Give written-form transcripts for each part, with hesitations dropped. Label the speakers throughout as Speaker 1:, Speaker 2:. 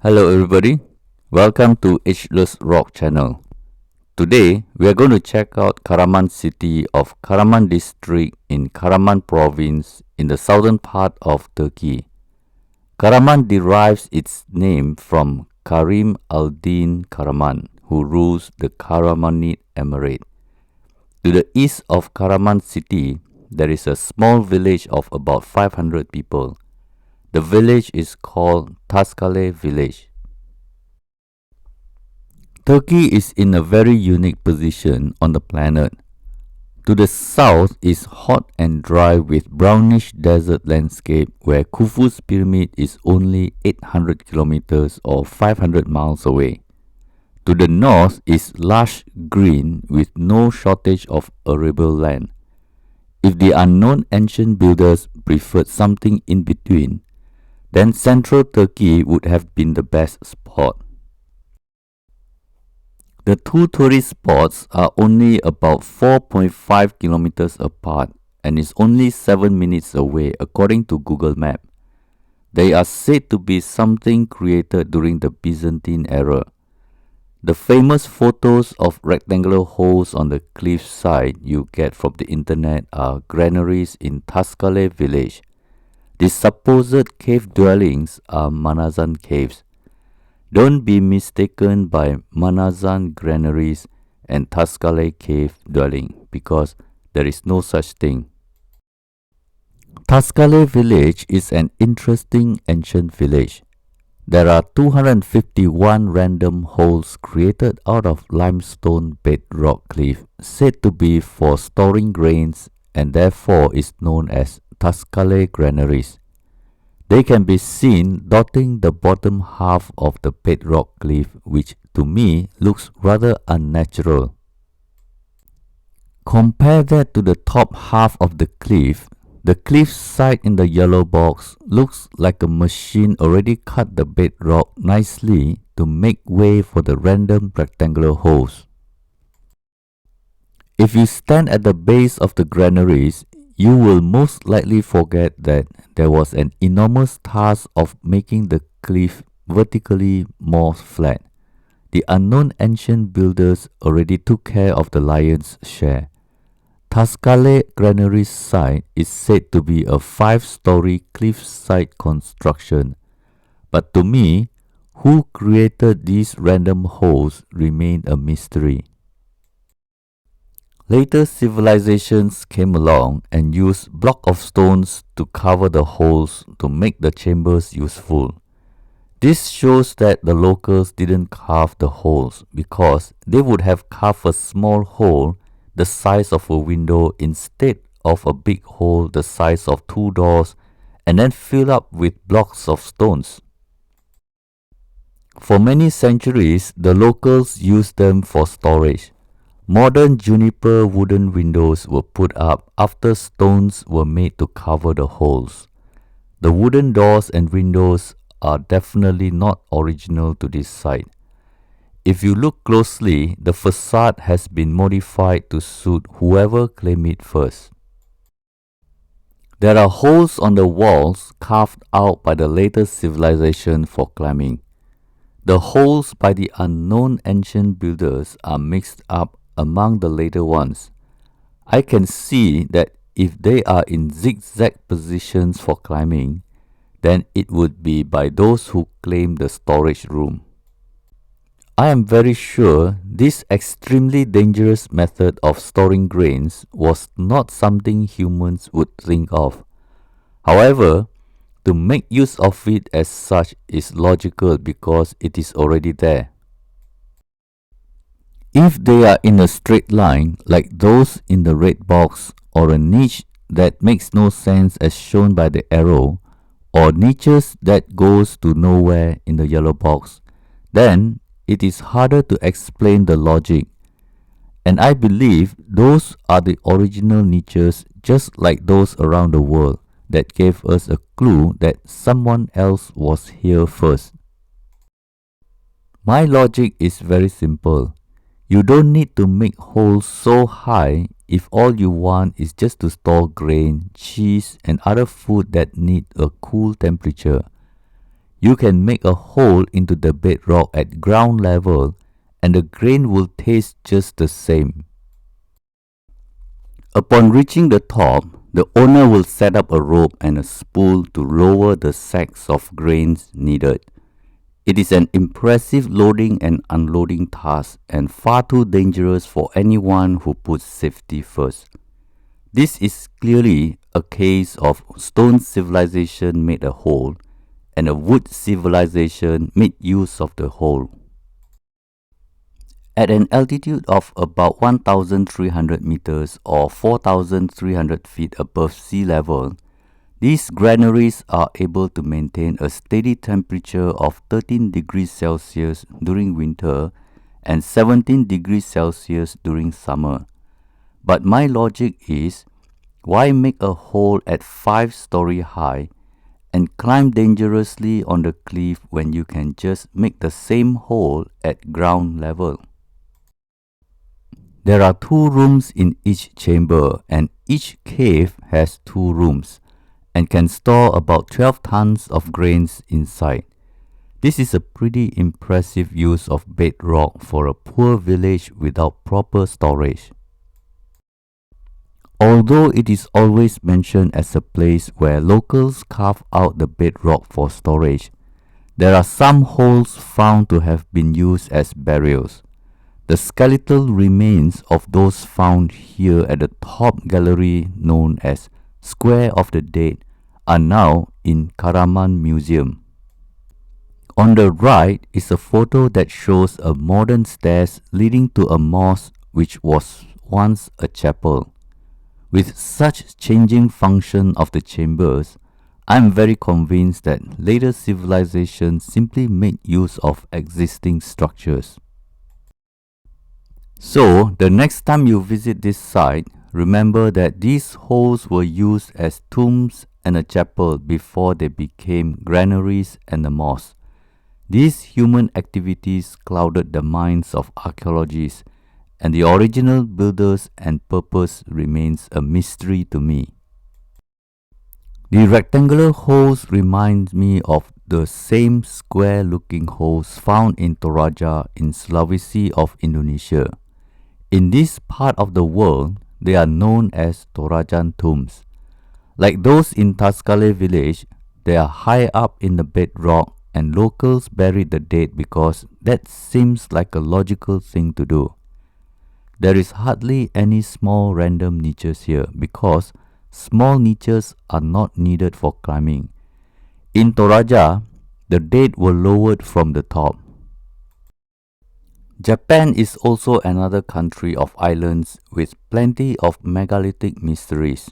Speaker 1: Hello everybody, welcome to Ageless Rock channel. Today we are going to check out Karaman city of Karaman district in Karaman province in the southern part of Turkey. Karaman derives its name from Karim al-Din Karaman, who rules the Karamanid Emirate. To the east of Karaman city, there is a small village of about 500 people. The village is called Taskale village. Turkey is in a very unique position on the planet. To the south is hot and dry with brownish desert landscape where Khufu's pyramid is only 800 kilometers or 500 miles away. To the north is lush green with no shortage of arable land. If the unknown ancient builders preferred something in between, then central Turkey would have been the best spot. The two tourist spots are only about 4.5 kilometers apart and is only 7 minutes away according to Google Maps. They are said to be something created during the Byzantine era. The famous photos of rectangular holes on the cliff side you get from the internet are granaries in Taskale village. The supposed cave dwellings are Manazan caves. Don't be mistaken by Manazan granaries and Taskale cave dwelling because there is no such thing. Taskale village is an interesting ancient village. There are 251 random holes created out of limestone bedrock cliff said to be for storing grains and therefore is known as Taskale Granaries. They can be seen dotting the bottom half of the bedrock cliff, which to me looks rather unnatural. Compare that to the top half of the cliff. The cliff side in the yellow box looks like a machine already cut the bedrock nicely to make way for the random rectangular holes. If you stand at the base of the granaries, you will most likely forget that there was an enormous task of making the cliff vertically more flat. The unknown ancient builders already took care of the lion's share. Taskale Granaries site is said to be a 5-story cliffside construction, but to me, who created these random holes remained a mystery. Later civilizations came along and used blocks of stones to cover the holes to make the chambers useful. This shows that the locals didn't carve the holes because they would have carved a small hole the size of a window instead of a big hole the size of 2 doors and then fill up with blocks of stones. For many centuries, the locals used them for storage. Modern juniper wooden windows were put up after stones were made to cover the holes. The wooden doors and windows are definitely not original to this site. If you look closely, the facade has been modified to suit whoever claimed it first. There are holes on the walls carved out by the later civilization for climbing. The holes by the unknown ancient builders are mixed up among the later ones. I can see that if they are in zigzag positions for climbing, then it would be by those who claim the storage room. I am very sure this extremely dangerous method of storing grains was not something humans would think of. However, to make use of it as such is logical because it is already there. If they are in a straight line like those in the red box or a niche that makes no sense as shown by the arrow or niches that goes to nowhere in the yellow box, then it is harder to explain the logic. And I believe those are the original niches just like those around the world that gave us a clue that someone else was here first. My logic is very simple. You don't need to make holes so high if all you want is just to store grain, cheese and other food that need a cool temperature. You can make a hole into the bedrock at ground level and the grain will taste just the same. Upon reaching the top, the owner will set up a rope and a spool to lower the sacks of grains needed. It is an impressive loading and unloading task and far too dangerous for anyone who puts safety first. This is clearly a case of stone civilization made a hole and a wood civilization made use of the hole. At an altitude of about 1,300 meters or 4,300 feet above sea level, these granaries are able to maintain a steady temperature of 13 degrees Celsius during winter and 17 degrees Celsius during summer. But my logic is, why make a hole at 5-story high and climb dangerously on the cliff when you can just make the same hole at ground level? There are 2 rooms in each chamber and each cave has 2 rooms and can store about 12 tons of grains inside. This is a pretty impressive use of bedrock for a poor village without proper storage. Although it is always mentioned as a place where locals carve out the bedrock for storage, there are some holes found to have been used as burials. The skeletal remains of those found here at the top gallery, known as Square of the Dead, are now in Karaman Museum. On the right is a photo that shows a modern stairs leading to a mosque which was once a chapel. With such changing function of the chambers, I am very convinced that later civilizations simply made use of existing structures. So, the next time you visit this site, remember that these holes were used as tombs and a chapel before they became granaries and a mosque. These human activities clouded the minds of archaeologists, and the original builders and purpose remains a mystery to me. The rectangular holes remind me of the same square-looking holes found in Toraja in Sulawesi of Indonesia. In this part of the world, they are known as Torajan tombs. Like those in Taskale village, they are high up in the bedrock and locals bury the dead because that seems like a logical thing to do. There is hardly any small random niches here because small niches are not needed for climbing. In Toraja, the dead were lowered from the top. Japan is also another country of islands with plenty of megalithic mysteries.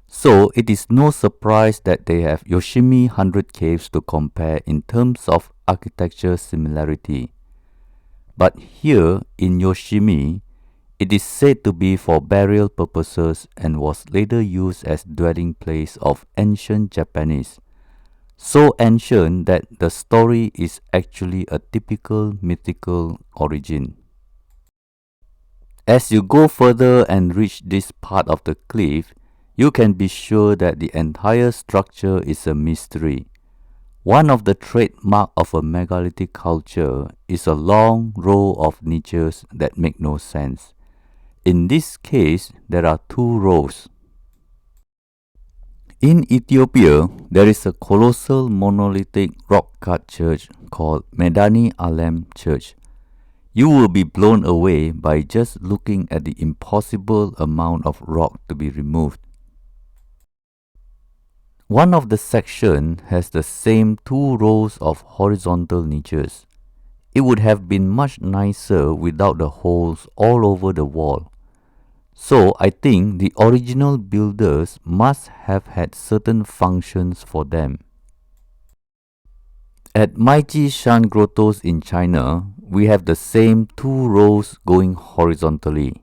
Speaker 1: So it is no surprise that they have Yoshimi 100 caves to compare in terms of architecture similarity. But here in Yoshimi, it is said to be for burial purposes and was later used as dwelling place of ancient Japanese. So ancient that the story is actually a typical mythical origin. As you go further and reach this part of the cliff, you can be sure that the entire structure is a mystery. One of the trademarks of a megalithic culture is a long row of niches that make no sense. In this case, there are 2 rows. In Ethiopia, there is a colossal monolithic rock-cut church called Medani Alem Church. You will be blown away by just looking at the impossible amount of rock to be removed. One of the sections has the same 2 rows of horizontal niches. It would have been much nicer without the holes all over the wall. So I think the original builders must have had certain functions for them. At Maiji Shan grottos in China, we have the same 2 rows going horizontally.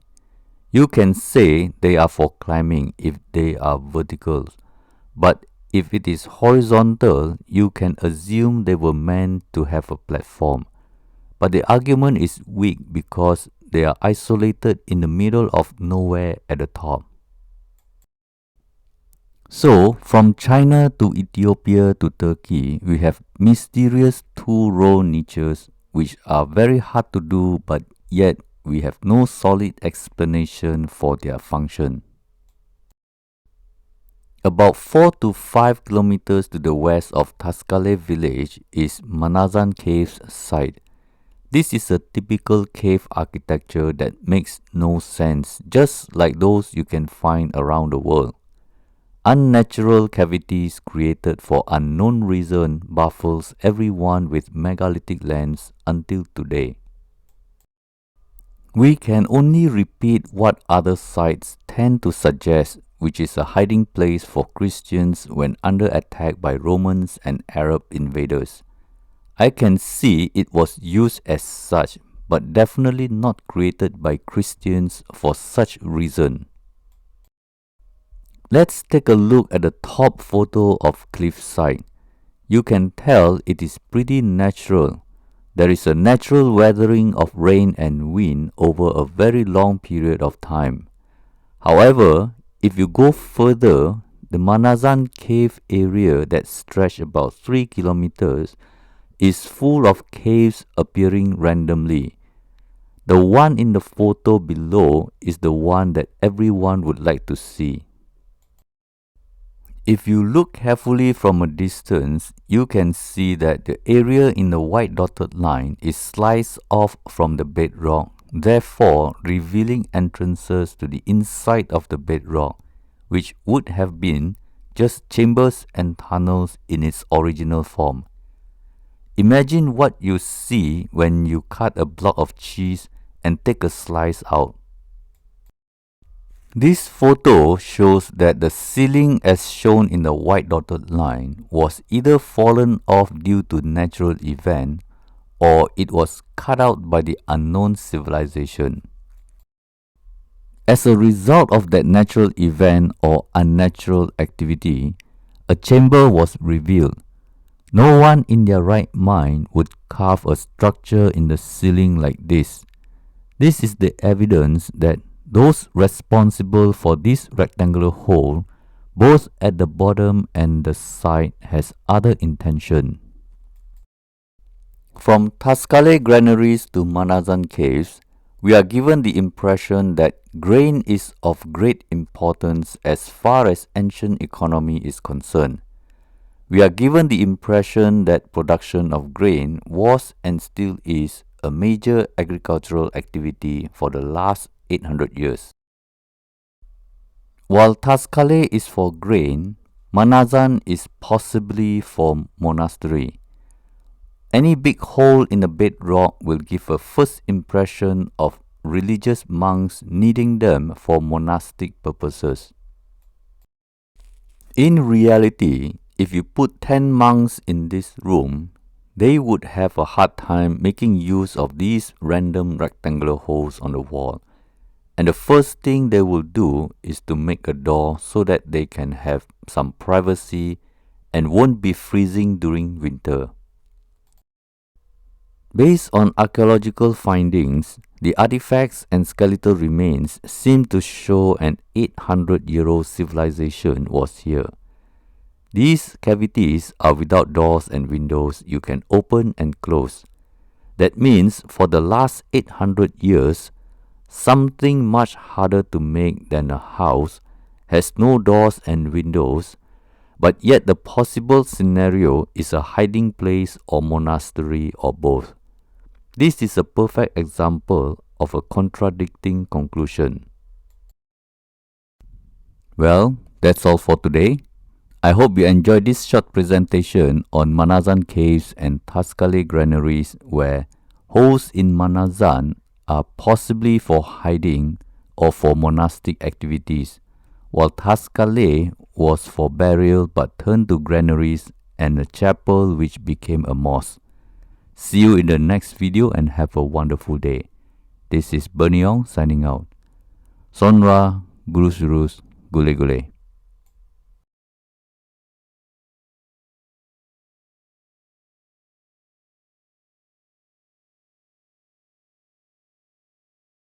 Speaker 1: You can say they are for climbing if they are vertical, but if it is horizontal, you can assume they were meant to have a platform. But the argument is weak because they are isolated in the middle of nowhere at the top. So, from China to Ethiopia to Turkey, we have mysterious two-row niches which are very hard to do, but yet we have no solid explanation for their function. About 4 to 5 kilometers to the west of Taskale village is Manazan Cave's site. This is a typical cave architecture that makes no sense, just like those you can find around the world. Unnatural cavities created for unknown reason baffles everyone with megalithic lands until today. We can only repeat what other sites tend to suggest, which is a hiding place for Christians when under attack by Romans and Arab invaders. I can see it was used as such, but definitely not created by Christians for such reason. Let's take a look at the top photo of cliffside. You can tell it is pretty natural. There is a natural weathering of rain and wind over a very long period of time. However, if you go further, the Manazan cave area that stretches about 3 kilometers is full of caves appearing randomly. The one in the photo below is the one that everyone would like to see. If you look carefully from a distance, you can see that the area in the white dotted line is sliced off from the bedrock, therefore revealing entrances to the inside of the bedrock, which would have been just chambers and tunnels in its original form. Imagine what you see when you cut a block of cheese and take a slice out. This photo shows that the ceiling as shown in the white dotted line was either fallen off due to natural event or it was cut out by the unknown civilization. As a result of that natural event or unnatural activity, a chamber was revealed. No one in their right mind would carve a structure in the ceiling like this. This is the evidence that those responsible for this rectangular hole, both at the bottom and the side, has other intention. From Taskale Granaries to Manazan Caves, we are given the impression that grain is of great importance as far as ancient economy is concerned. We are given the impression that production of grain was and still is a major agricultural activity for the last 800 years. While Taskale is for grain, Manazan is possibly for monastery. Any big hole in the bedrock will give a first impression of religious monks needing them for monastic purposes. In reality, if you put 10 monks in this room, they would have a hard time making use of these random rectangular holes on the wall. And the first thing they will do is to make a door so that they can have some privacy and won't be freezing during winter. Based on archaeological findings, the artifacts and skeletal remains seem to show an 800-year-old civilization was here. These cavities are without doors and windows you can open and close. That means for the last 800 years, something much harder to make than a house has no doors and windows, but yet the possible scenario is a hiding place or monastery or both. This is a perfect example of a contradicting conclusion. Well, that's all for today. I hope you enjoyed this short presentation on Manazan Caves and Taskale Granaries, where holes in Manazan are possibly for hiding or for monastic activities, while Taskale was for burial but turned to granaries and a chapel which became a mosque. See you in the next video and have a wonderful day. This is Berniong signing out. Sonra, Gurus, Gule Gule.